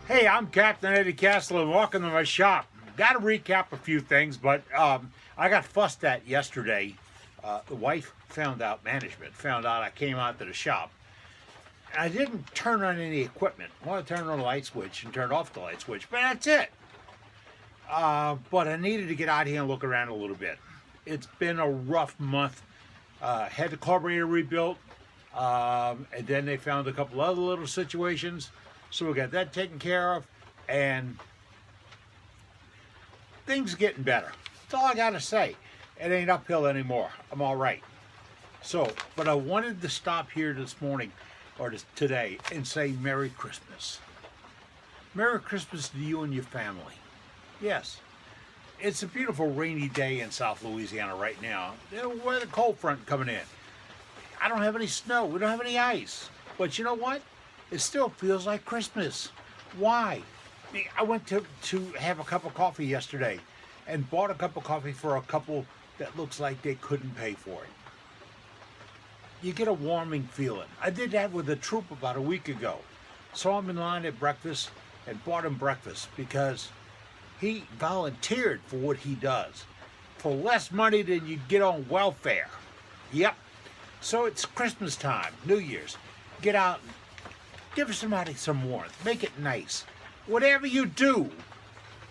Hey, I'm Captain Eddie Castle and welcome to my shop. Got to recap a few things, but I got fussed at yesterday. The wife found out, management found out I came out to the shop. And I didn't turn on any equipment. I wanted to turn on the light switch and turn off the light switch, but that's it. But I needed to get out here and look around a little bit. It's been a rough month. Had the carburetor rebuilt, and then they found a couple other little situations. So we got that taken care of, and things getting better. That's all I gotta say. It ain't uphill anymore. I'm all right. So, but I wanted to stop here this morning, or today, and say Merry Christmas. Merry Christmas to you and your family. Yes, it's a beautiful rainy day in South Louisiana right now. With a cold front coming in. I don't have any snow. We don't have any ice. But you know what? It still feels like Christmas. Why? I went to have a cup of coffee yesterday and bought a cup of coffee for a couple that looks like they couldn't pay for it. You get a warming feeling. I did that with a troop about a week ago. Saw him in line at breakfast and bought him breakfast because he volunteered for what he does for less money than you'd get on welfare. Yep. So it's Christmas time, New Year's. Get out and give somebody some warmth. Make it nice. Whatever you do,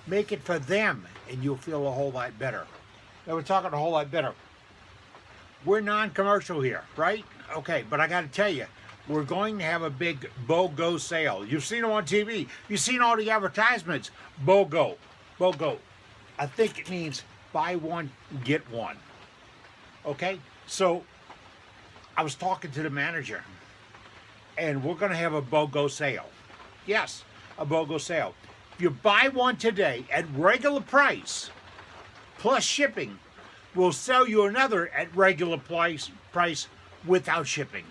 make it for them, and you'll feel a whole lot better. Now, we're talking a whole lot better. We're non-commercial here, right? Okay, but I got to tell you, we're going to have a big BOGO sale. You've seen them on TV. You've seen all the advertisements. BOGO. BOGO. I think it means buy one, get one. Okay? So, I was talking to the manager, and we're going to have a BOGO sale. Yes, a BOGO sale. If you buy one today at regular price, plus shipping, we'll sell you another at regular price without shipping.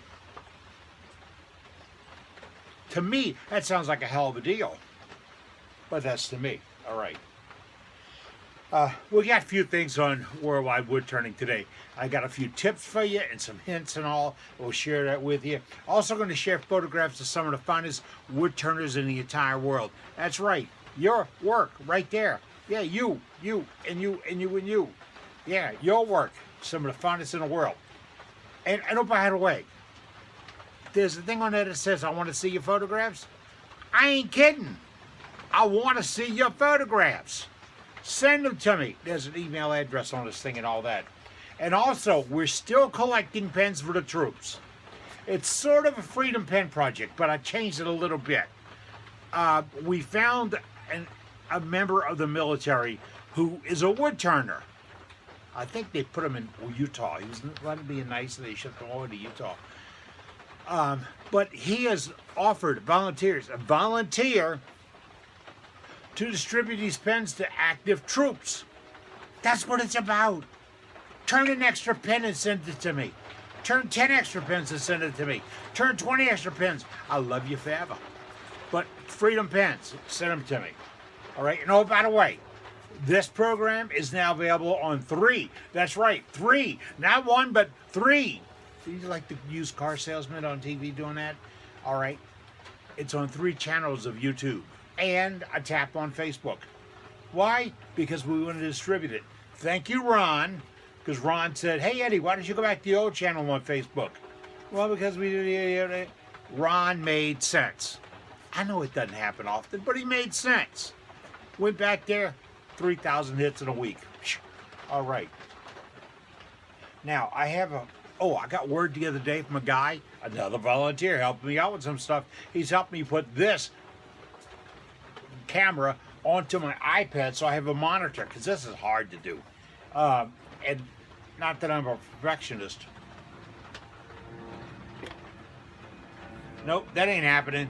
To me, that sounds like a hell of a deal. But that's to me. All right. We got a few things on Worldwide Wood Turning today. I got a few tips for you and some hints and all. We'll share that with you. Also going to share photographs of some of the finest wood turners in the entire world. That's right. Your work right there. Yeah, you. Yeah, your work. Some of the finest in the world. And oh, by the way, there's a thing on there that says, I want to see your photographs. I ain't kidding. I want to see your photographs. Send them to me. There's an email address on this thing and all that. And also, we're still collecting pens for the troops. It's sort of a freedom pen project, but I changed it a little bit. We found a member of the military who is a wood turner. I think they put him in Utah. He was being nice, and they shipped him over to Utah. But he has offered volunteers, a volunteer to distribute these pens to active troops. That's what it's about. Turn an extra pen and send it to me. Turn 10 extra pens and send it to me. Turn 20 extra pens. I'll love you forever. But freedom pens, send them to me. All right. And oh, by the way, this program is now available on 3. That's right, 3. Not 1, but 3. Do you like the used car salesman on TV doing that? All right. It's on 3 channels of YouTube and a tap on Facebook. Why? Because we want to distribute it. Thank you, Ron. Because Ron said, hey, Eddie, why don't you go back to the old channel on Facebook? Well, because Ron made sense. I know it doesn't happen often, but he made sense. Went back there, 3,000 hits in a week. All right. Now, I got word the other day from a guy, another volunteer, helping me out with some stuff. He's helped me put this camera onto my iPad so I have a monitor, because this is hard to do. And not that I'm a perfectionist. Nope, that ain't happening.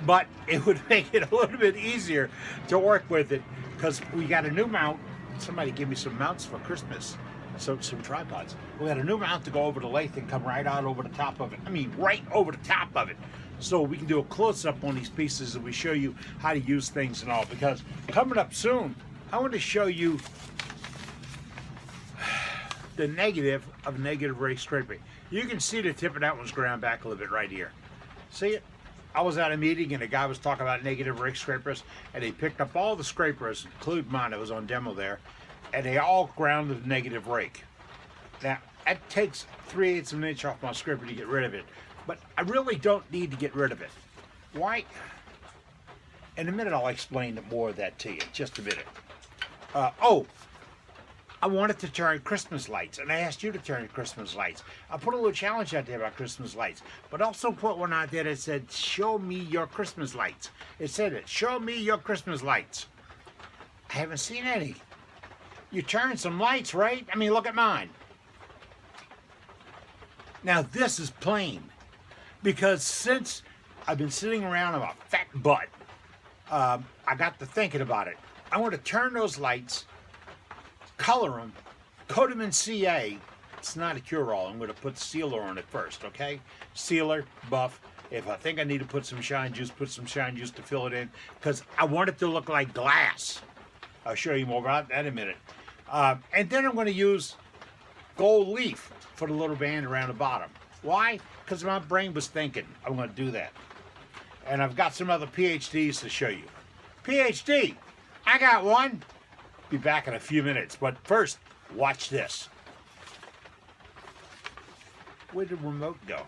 But it would make it a little bit easier to work with it, because we got a new mount. Somebody gave me some mounts for Christmas. So some tripods. We got a new mount to go over the lathe and come right out over the top of it. I mean, right over the top of it. So we can do a close-up on these pieces and we show you how to use things and all. Because coming up soon, I want to show you the negative of negative ray scraping. You can see the tip of that one's ground back a little bit right here. See it? I was at a meeting and a guy was talking about negative rake scrapers, and he picked up all the scrapers, including mine, it was on demo there, and they all grounded negative rake. Now, that takes 3/8 of an inch off my scraper to get rid of it, but I really don't need to get rid of it. Why? In a minute, I'll explain more of that to you. Just a minute. I wanted to turn Christmas lights, and I asked you to turn Christmas lights. I put a little challenge out there about Christmas lights, but also put one out there that said, show me your Christmas lights. It said it, show me your Christmas lights. I haven't seen any. You turned some lights, right? I mean, look at mine. Now, this is plain, because since I've been sitting around on a fat butt, I got to thinking about it. I want to turn those lights, color them, coat them in CA. It's not a cure-all. I'm going to put sealer on it first, okay? Sealer, buff. If I think I need to put some shine juice, put some shine juice to fill it in, because I want it to look like glass. I'll show you more about that in a minute. And then I'm going to use gold leaf for the little band around the bottom. Why? Because my brain was thinking I'm going to do that. And I've got some other PhDs to show you. PhD, I got one. Be back in a few minutes, but first, watch this. Where did the remote go?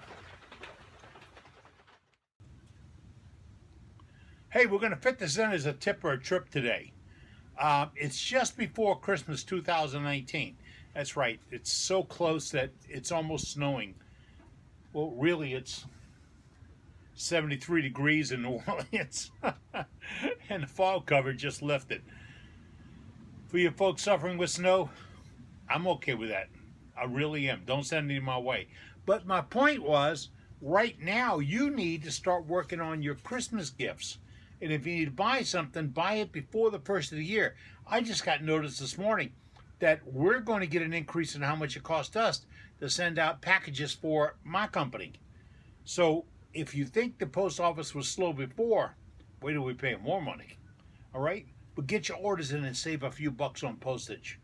Hey, we're going to fit this in as a tip or a trip today. It's just before Christmas 2019. That's right, it's so close that it's almost snowing. Well, really, it's 73 degrees in New Orleans, and the fog cover just lifted. For you folks suffering with snow, I'm okay with that. I really am. Don't send any my way. But my point was, right now, you need to start working on your Christmas gifts. And if you need to buy something, buy it before the first of the year. I just got notice this morning that we're going to get an increase in how much it costs us to send out packages for my company. So if you think the post office was slow before, wait till we pay more money. All right? But get your orders in and save a few bucks on postage.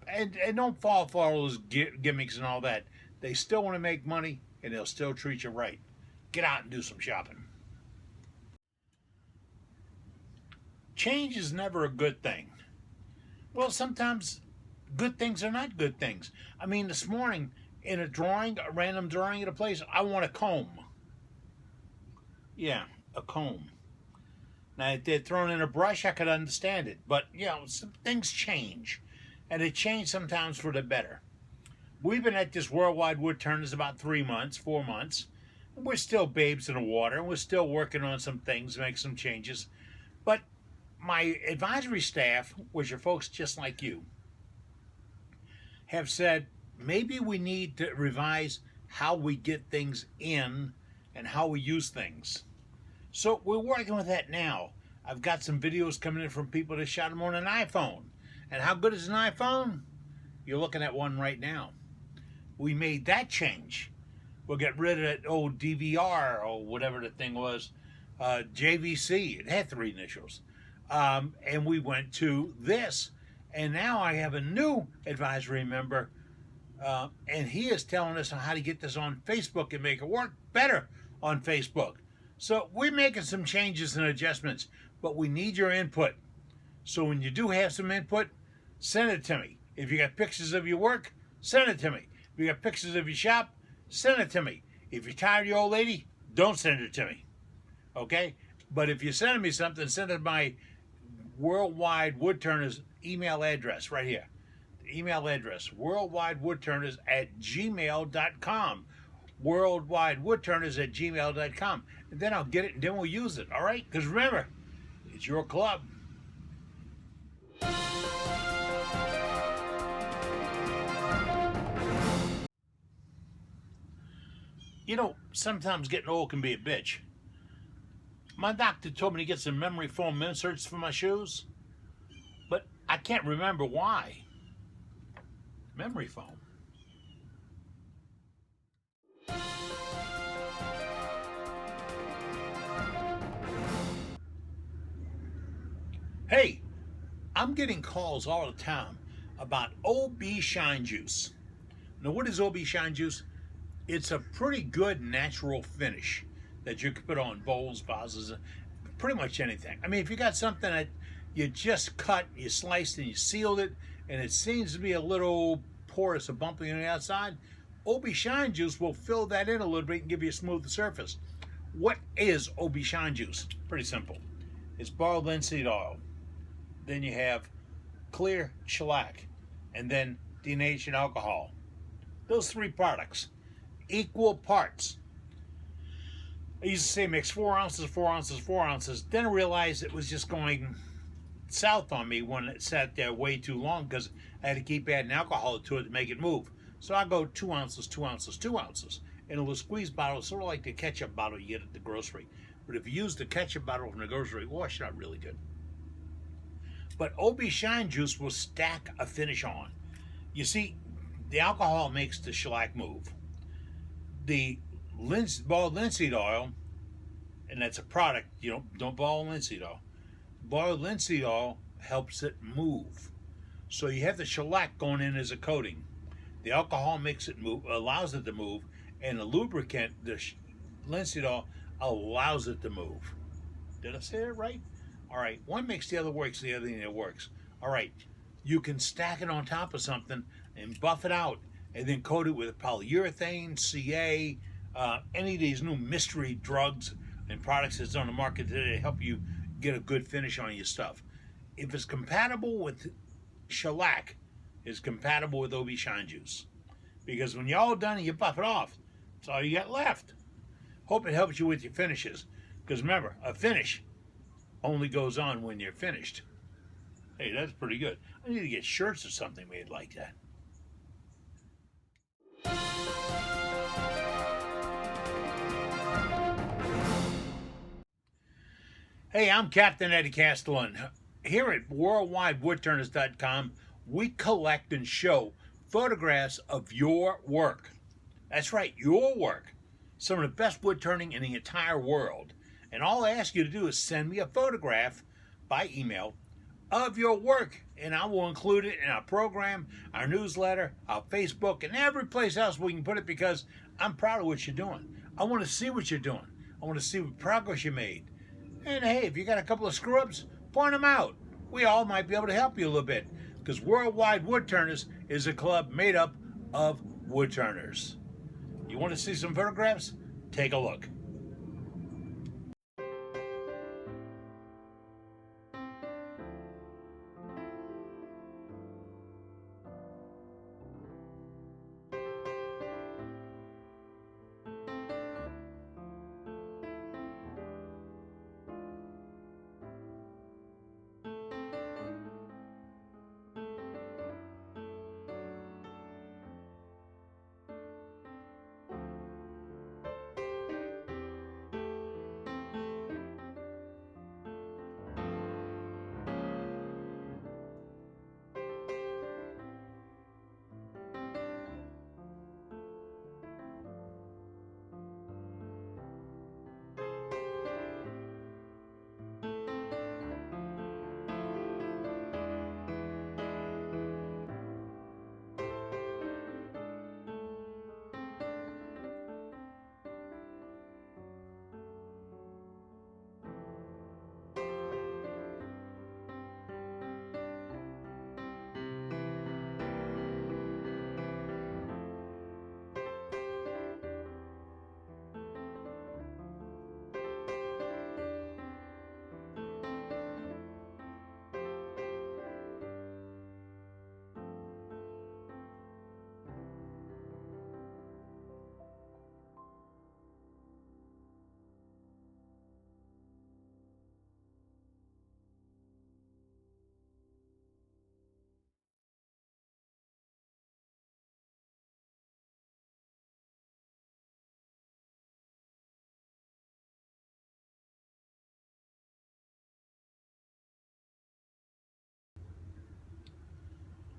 And don't fall for all those gimmicks and all that. They still want to make money, and they'll still treat you right. Get out and do some shopping. Change is never a good thing. Well, sometimes good things are not good things. I mean, this morning, in a random drawing at a place, I want a comb. Yeah, a comb. Now, if they'd thrown in a brush, I could understand it. But, you know, some things change. And they change sometimes for the better. We've been at this Worldwide Woodturners about 4 months. We're still babes in the water. And we're still working on some things, make some changes. But my advisory staff, which are folks just like you, have said maybe we need to revise how we get things in and how we use things. So we're working with that now. I've got some videos coming in from people that shot them on an iPhone. And how good is an iPhone? You're looking at one right now. We made that change. We'll get rid of that old DVR or whatever the thing was, JVC. It had 3 initials. And we went to this. And now I have a new advisory member, and he is telling us how to get this on Facebook and make it work better on Facebook. So we're making some changes and adjustments, but we need your input. So when you do have some input, send it to me. If you got pictures of your work, send it to me. If you got pictures of your shop, send it to me. If you're tired of your old lady, don't send it to me. Okay? But if you're sending me something, send it to my Worldwide Woodturners email address right here. The email address, worldwidewoodturners@gmail.com. worldwidewoodturners@gmail.com. And then I'll get it and then we'll use it, all right? Because remember, it's your club. You know, sometimes getting old can be a bitch. My doctor told me to get some memory foam inserts for my shoes, but I can't remember why. Memory foam. Hey, I'm getting calls all the time about OB Shine Juice. Now, what is OB Shine Juice? It's a pretty good natural finish. that you could put on bowls, vases, pretty much anything. I mean, if you got something that you just cut, you sliced, and you sealed it, and it seems to be a little porous or bumpy on the outside, OB Shine Juice will fill that in a little bit and give you a smoother surface. What is OB Shine Juice? Pretty simple. It's boiled linseed oil. Then you have clear shellac, and then denatured alcohol. Those three products, equal parts. I used to say mix 4 ounces, 4 ounces, 4 ounces. Then I realized it was just going south on me when it sat there way too long because I had to keep adding alcohol to it to make it move. So I go 2 ounces, 2 ounces, 2 ounces. In a little squeeze bottle, sort of like the ketchup bottle you get at the grocery. But if you use the ketchup bottle from the grocery, it's not really good. But OB Shine Juice will stack a finish on. You see, the alcohol makes the shellac move. The boiled linseed oil, and that's a product, don't boil linseed oil. Boiled linseed oil helps it move. So you have the shellac going in as a coating. The alcohol makes it move, allows it to move, and the lubricant, the linseed oil, allows it to move. Did I say that right? All right, one makes the other works, the other thing that works. All right, you can stack it on top of something and buff it out and then coat it with polyurethane, CA, any of these new mystery drugs and products that's on the market today to help you get a good finish on your stuff. If it's compatible with shellac, it's compatible with OB Shine Juice. Because when you're all done and you buff it off, that's all you got left. Hope it helps you with your finishes. Because remember, a finish only goes on when you're finished. Hey, that's pretty good. I need to get shirts or something made like that. Hey, I'm Captain Eddie Castellan. Here at WorldwideWoodTurners.com, we collect and show photographs of your work. That's right, your work. Some of the best wood turning in the entire world. And all I ask you to do is send me a photograph by email of your work, and I will include it in our program, our newsletter, our Facebook, and every place else we can put it because I'm proud of what you're doing. I want to see what you're doing. I want to see what progress you made. And hey, if you got a couple of screw-ups, point them out. We all might be able to help you a little bit because Worldwide Woodturners is a club made up of woodturners. You want to see some photographs? Take a look.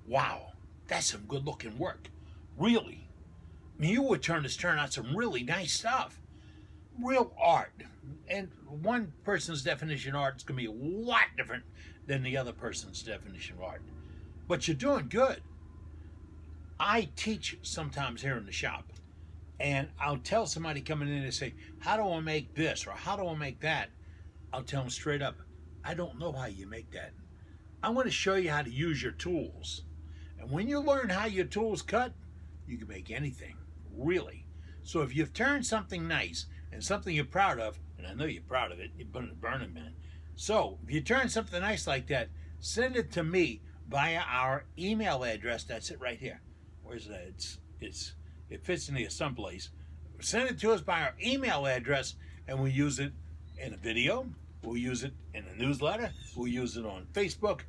Wow, that's some good looking work. Really. I mean, you woodturners turn out some really nice stuff. Real art. And one person's definition of art is going to be a lot different than the other person's definition of art. But you're doing good. I teach sometimes here in the shop. and I'll tell somebody coming in and say, how do I make this or how do I make that? I'll tell them straight up, I don't know how you make that. I'm going to show you how to use your tools. And when you learn how your tools cut, you can make anything, really. So if you've turned something nice and something you're proud of, and I know you're proud of it, you've been a Burning Man. So if you turn something nice like that, send it to me via our email address. That's it right here. Where's that? It fits in here someplace. Send it to us by our email address, and we'll use it in a video. We'll use it in a newsletter. We'll use it on Facebook.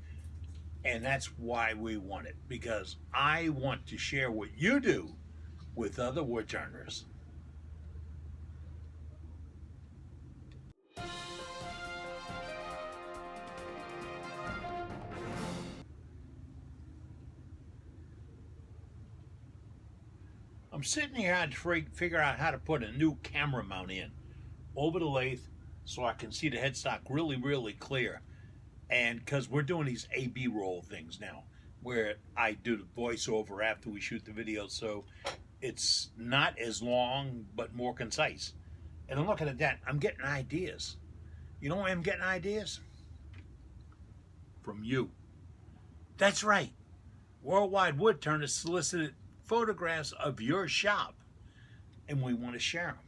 And that's why we want it, because I want to share what you do with other woodturners. I'm sitting here trying to figure out how to put a new camera mount in over the lathe so I can see the headstock really, really clear. And because we're doing these A/B roll things now, where I do the voiceover after we shoot the video, so it's not as long but more concise. And I'm looking at that, I'm getting ideas. You know why I'm getting ideas? From you. That's right. Worldwide Woodturners solicited photographs of your shop, and we want to share them.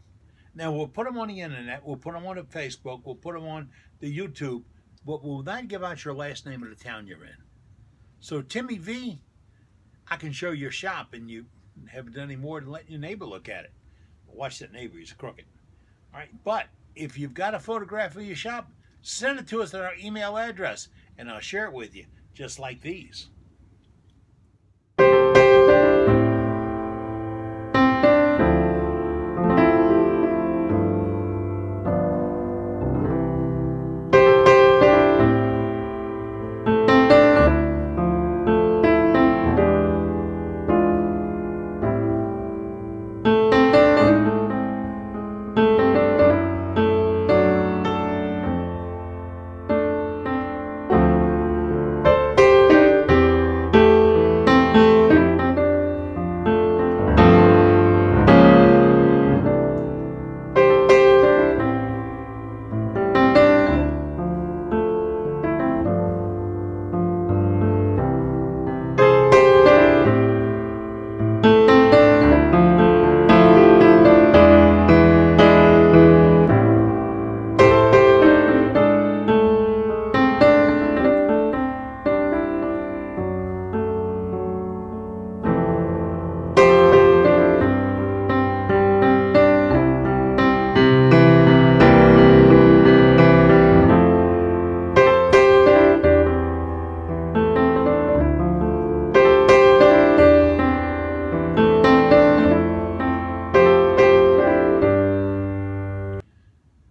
Now, we'll put them on the internet, we'll put them on the Facebook, we'll put them on the YouTube, but we'll not give out your last name of the town you're in. So, Timmy V, I can show your shop, and you haven't done any more than letting your neighbor look at it. Watch that neighbor, he's crooked. All right, but if you've got a photograph of your shop, send it to us at our email address, and I'll share it with you, just like these.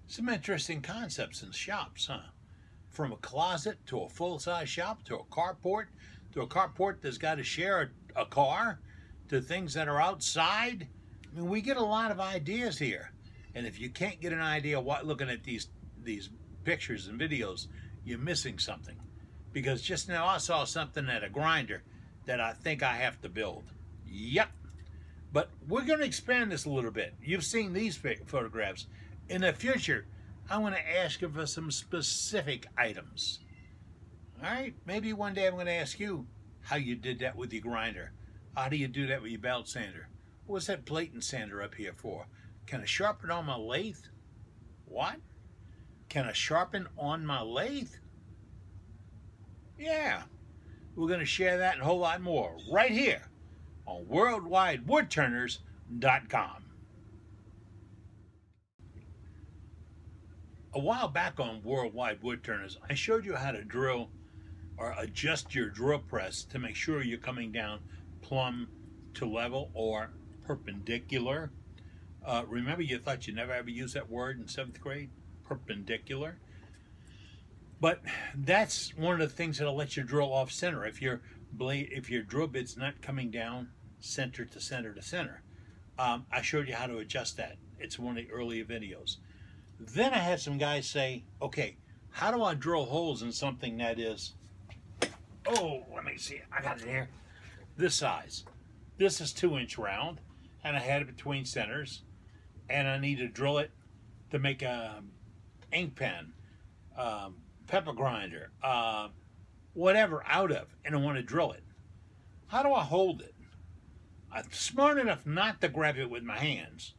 Some interesting concepts in shops, huh? From a closet to a full-size shop to a carport that's got to share a car to things that are outside. I mean, we get a lot of ideas here. And if you can't get an idea looking at these pictures and videos, you're missing something. Because just now I saw something at a grinder that I think I have to build. Yep. But we're going to expand this a little bit. You've seen these photographs. In the future, I'm going to ask you for some specific items. All right? Maybe one day I'm going to ask you how you did that with your grinder. How do you do that with your belt sander? What's that plate and sander up here for? Can I sharpen on my lathe? What? Can I sharpen on my lathe? Yeah. We're going to share that and a whole lot more right here on WorldwideWoodturners.com. A while back on Worldwide Woodturners, I showed you how to drill or adjust your drill press to make sure you're coming down plumb to level or perpendicular. Remember, you thought you never ever used that word in 7th grade? Perpendicular. But that's one of the things that'll let you drill off center. If your drill bit's not coming down center to center to center. I showed you how to adjust that. It's one of the earlier videos. Then I had some guys say, okay, how do I drill holes in something that is, oh, let me see, I got it here, this size. This is 2-inch round, and I had it between centers, and I need to drill it to make a ink pen, pepper grinder, whatever out of, and I want to drill it. How do I hold it? I'm smart enough not to grab it with my hands,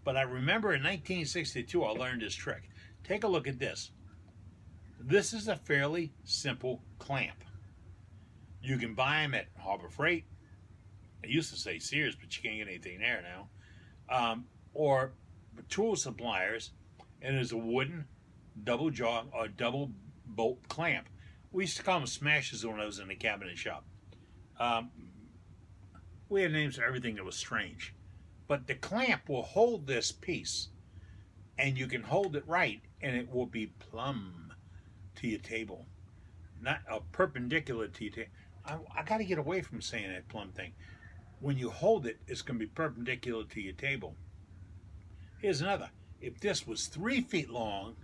but I remember in 1962 I learned this trick. Take a look at this. This is a fairly simple clamp. You can buy them at Harbor Freight. I used to say Sears, but you can't get anything there now. Or tool suppliers, and there's a wooden double jaw or double bolt clamp. We used to call them smashes when I was in the cabinet shop. We had names for everything that was strange. But the clamp will hold this piece, and you can hold it right, and it will be plumb to your table. Not perpendicular to your table. I got to get away from saying that plumb thing. When you hold it, it's going to be perpendicular to your table. Here's another. If this was 3 feet long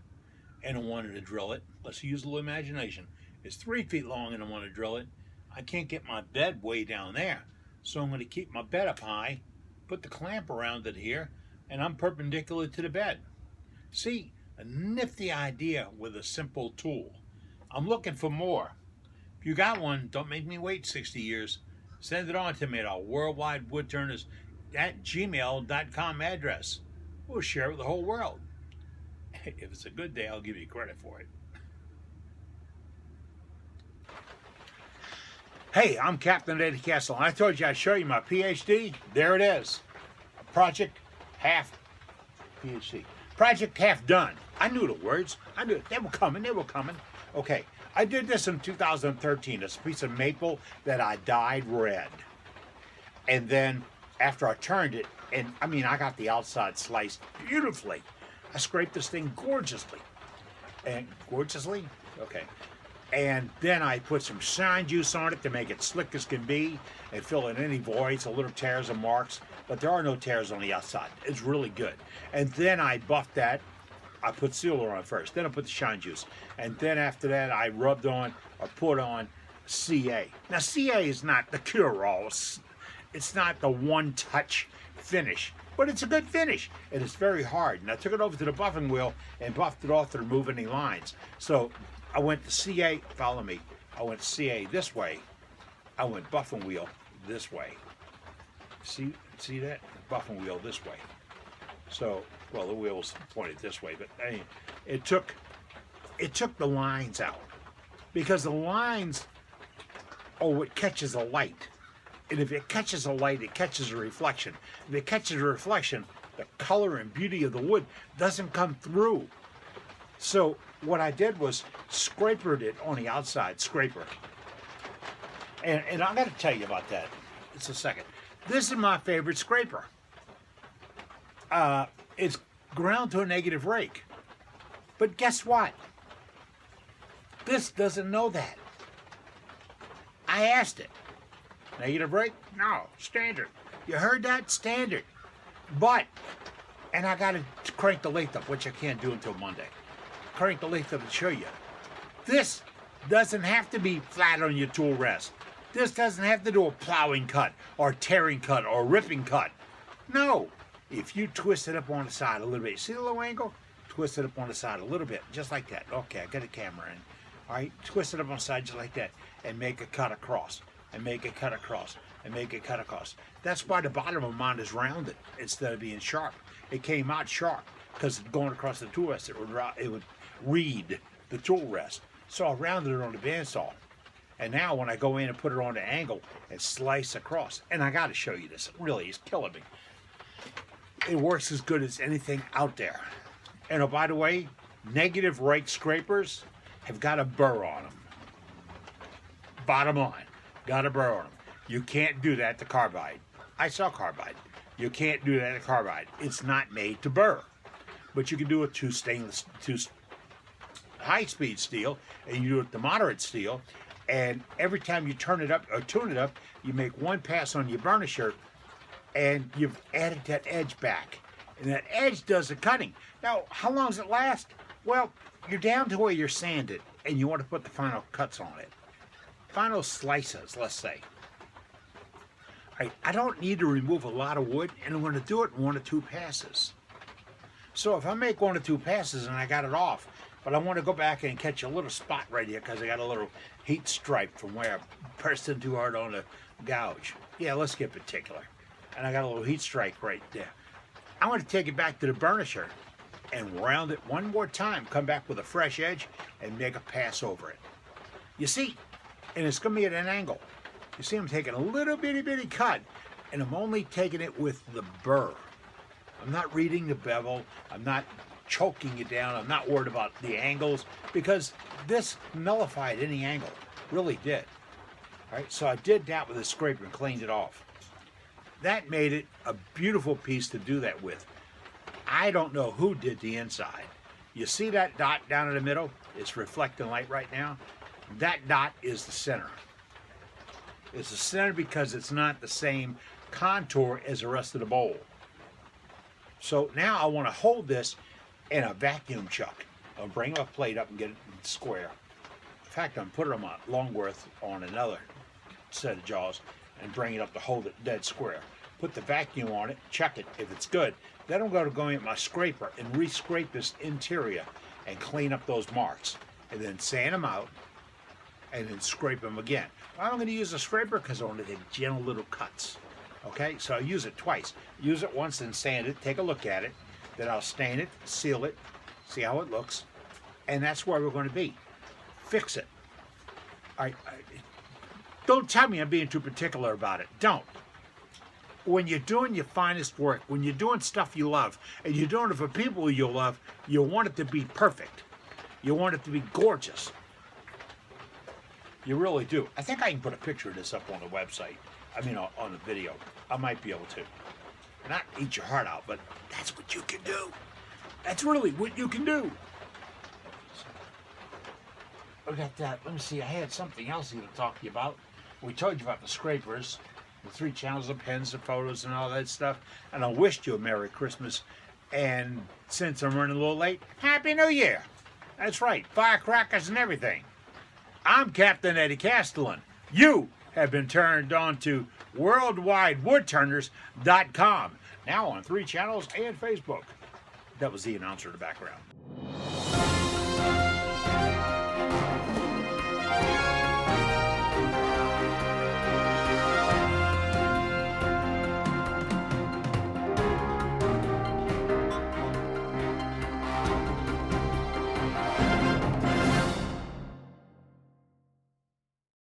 and I wanted to drill it, let's use a little imagination. It's 3 feet long and I want to drill it. I can't get my bed way down there. So I'm going to keep my bed up high, put the clamp around it here, and I'm perpendicular to the bed. See, a nifty idea with a simple tool. I'm looking for more. If you got one, don't make me wait 60 years. Send it on to me at our worldwidewoodturners@gmail.com address. We'll share it with the whole world. If it's a good day, I'll give you credit for it. Hey, I'm Captain Eddie Castle, and I told you I'd show you my PhD. There it is. Project half PhD. Project half done. I knew the words. I knew it. They were coming. They were coming. Okay. I did this in 2013. It's a piece of maple that I dyed red. And then after I turned it, and I mean, I got the outside sliced beautifully. I scraped this thing gorgeously. And gorgeously? Okay. And then I put some shine juice on it to make it slick as can be and fill in any voids, a little tears and marks, but there are no tears on the outside. It's really good. And then I buffed that. I put sealer on first, then I put the shine juice. And then after that, I rubbed on or put on CA. Now, CA is not the cure-all. It's not the one-touch finish, but it's a good finish. And it's very hard. And I took it over to the buffing wheel and buffed it off to remove any lines. So I went to CA, follow me. I went CA this way. I went buffing wheel this way. See that? Buffing wheel this way. So, well, the wheel was pointed this way, but I mean, it took the lines out, because the lines are what catches a light. And if it catches a light, it catches a reflection. If it catches a reflection, the color and beauty of the wood doesn't come through. So what I did was scrapered it on the outside, scraper. And I got to tell you about that. It's a second. This is my favorite scraper. It's ground to a negative rake. But guess what? This doesn't know that. I asked it. Negative rake? No, standard. You heard that? Standard. But, and I got to crank the lathe up, which I can't do until Monday. Crank the lathe up and show you. This doesn't have to be flat on your tool rest. This doesn't have to do a plowing cut or tearing cut or ripping cut. No. If you twist it up on the side a little bit, see the low angle? Twist it up on the side a little bit, just like that. Okay, I got a camera in. All right, twist it up on the side just like that and make a cut across. And make a cut across. And make a cut across. That's why the bottom of mine is rounded instead of being sharp. It came out sharp because going across the tool rest, it would read the tool rest. So I rounded it on the bandsaw. And now when I go in and put it on the angle and slice across, and I got to show you this, it really is killing me. It works as good as anything out there. And oh, by the way, negative rake scrapers have got a burr on them. Bottom line, got a burr on them. You can't do that to carbide. I saw carbide. You can't do that to carbide. It's not made to burr. But you can do it to high-speed steel, and you do it to moderate steel. And every time you turn it up or tune it up, you make one pass on your burnisher, and you've added that edge back. And that edge does the cutting. Now, how long does it last? Well, you're down to where you're sanded, and you want to put the final cuts on it. Final slices, let's say. I don't need to remove a lot of wood, and I'm going to do it in 1 or 2 passes. So if I make 1 or 2 passes and I got it off, but I want to go back and catch a little spot right here because I got a little heat stripe from where I pressed in too hard on the gouge. Yeah, let's get particular. And I got a little heat strike right there. I want to take it back to the burnisher and round it 1 more time, come back with a fresh edge and make a pass over it. You see, and it's going to be at an angle. You see, I'm taking a little bitty cut, and I'm only taking it with the burr. I'm not reading the bevel. I'm not choking it down. I'm not worried about the angles because this nullified any angle. Really did. All right, so I did that with a scraper and cleaned it off. That made it a beautiful piece to do that with. I don't know who did the inside. You see that dot down in the middle? It's reflecting light right now. That dot is the center. It's the center because it's not the same contour as the rest of the bowl. So now I want to hold this in a vacuum chuck. I'll bring my plate up and get it square. In fact, I'm putting them on Longworth on another set of jaws and bring it up to hold it dead square. Put the vacuum on it, check it if it's good. Then I'm going to go in with my scraper and re-scrape this interior and clean up those marks. And then sand them out and then scrape them again. I'm going to use a scraper because I want to take gentle little cuts. Okay, so I use it twice. Use it once and sand it, take a look at it. Then I'll stain it, seal it, see how it looks. And that's where we're going to be. Fix it. Don't tell me I'm being too particular about it. Don't. When you're doing your finest work, when you're doing stuff you love, and you're doing it for people you love, you want it to be perfect. You want it to be gorgeous. You really do. I think I can put a picture of this up on the website. I mean, on the video. I might be able to. Not eat your heart out, but that's what you can do. That's really what you can do. I got that. Let me see. I had something else here to talk to you about. We told you about the scrapers, the 3 channels, the pens, the photos, and all that stuff. And I wished you a Merry Christmas. And since I'm running a little late, Happy New Year. That's right. Firecrackers and everything. I'm Captain Eddie Castellan. You have been turned on to WorldwideWoodTurners.com. Now on 3 channels and Facebook. That was the announcer in the background.